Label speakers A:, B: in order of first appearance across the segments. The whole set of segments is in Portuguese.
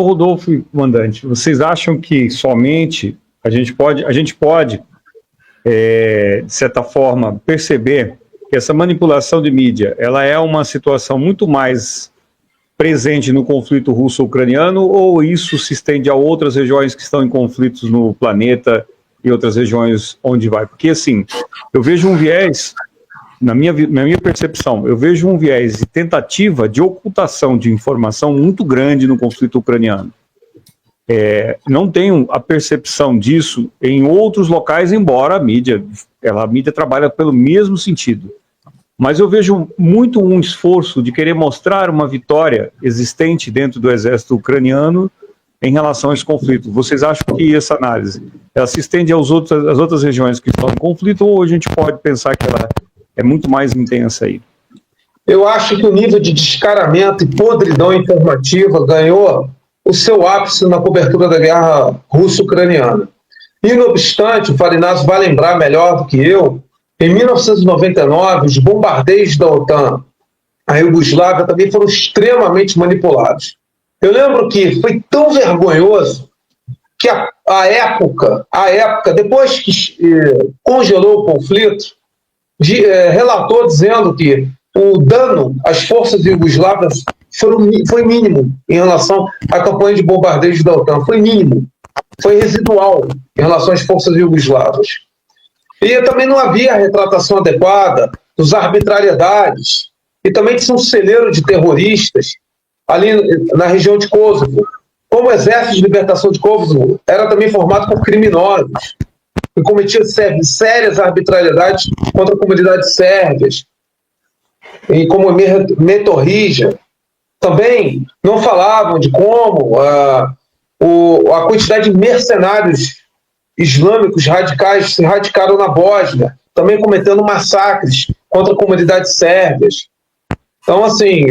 A: Rodolfo e comandante, vocês acham que somente a gente pode, de certa forma, perceber que essa manipulação de mídia, ela é uma situação muito mais presente no conflito russo-ucraniano, ou isso se estende a outras regiões que estão em conflitos no planeta e outras regiões onde vai? Porque, assim, eu vejo um viés, na minha percepção, eu vejo um viés de tentativa de ocultação de informação muito grande no conflito ucraniano. Não tenho a percepção disso em outros locais, embora a mídia trabalha pelo mesmo sentido. Mas eu vejo muito um esforço de querer mostrar uma vitória existente dentro do exército ucraniano em relação a esse conflito. Vocês acham que essa análise ela se estende às outras regiões que estão em conflito, ou a gente pode pensar que ela é muito mais intensa aí?
B: Eu acho que o nível de descaramento e podridão informativa ganhou o seu ápice na cobertura da guerra russo-ucraniana. E, não obstante, o Farinazzo vai lembrar melhor do que eu, em 1999, os bombardeios da OTAN à Iugoslávia também foram extremamente manipulados. Eu lembro que foi tão vergonhoso que a época, depois que congelou o conflito, relatou dizendo que o dano às forças iugoslávas foi mínimo em relação à campanha de bombardeios da OTAN. Foi mínimo, foi residual em relação às forças iugoslavas. E também não havia retratação adequada das arbitrariedades, e também tinha um celeiro de terroristas ali na região de Kosovo. Como o Exército de Libertação de Kosovo era também formado por criminosos, que cometiam sérias arbitrariedades contra comunidades sérvias, e como Metorrija. Também não falavam de como a quantidade de mercenários islâmicos radicais se radicaram na Bósnia, também cometendo massacres contra comunidades sérvias. Então, assim,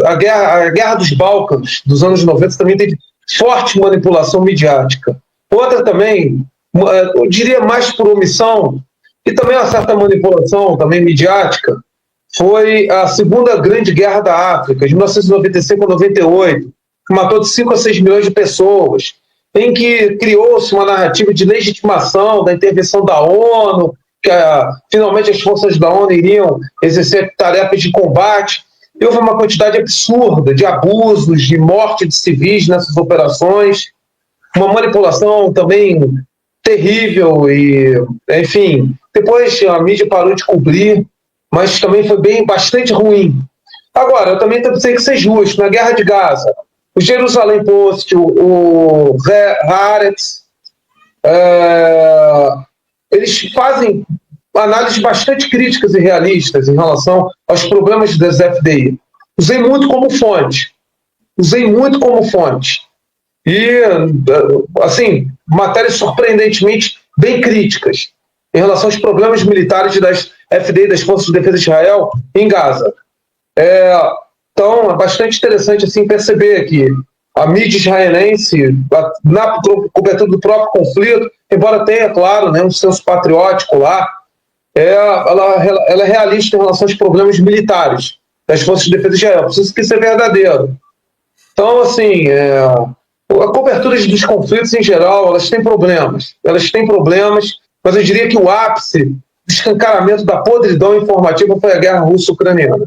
B: a guerra dos Balcãs, dos anos 90, também teve forte manipulação midiática. Outra também, eu diria mais por omissão, e também uma certa manipulação também midiática, foi a Segunda Grande Guerra da África, de 1995 a 98, que matou de 5 a 6 milhões de pessoas, em que criou-se uma narrativa de legitimação da intervenção da ONU, que finalmente as forças da ONU iriam exercer tarefas de combate. E houve uma quantidade absurda de abusos, de morte de civis nessas operações, uma manipulação também terrível, e, enfim, depois a mídia parou de cobrir, mas também foi bastante ruim. Agora, eu também tenho que ser justo, na Guerra de Gaza, o Jerusalém Post, o Haaretz, eles fazem análises bastante críticas e realistas em relação aos problemas das FDI. Usei muito como fonte. E, assim, matérias surpreendentemente bem críticas em relação aos problemas militares das FDI, das Forças de Defesa de Israel, em Gaza. Então, é bastante interessante assim, perceber que a mídia israelense, na cobertura do próprio conflito, embora tenha, claro, um senso patriótico lá, ela é realista em relação aos problemas militares das Forças de Defesa de Israel. Precisa que isso é verdadeiro. Então, assim, a cobertura dos conflitos em geral, elas têm problemas, mas eu diria que o ápice do escancaramento da podridão informativa foi a guerra russo-ucraniana.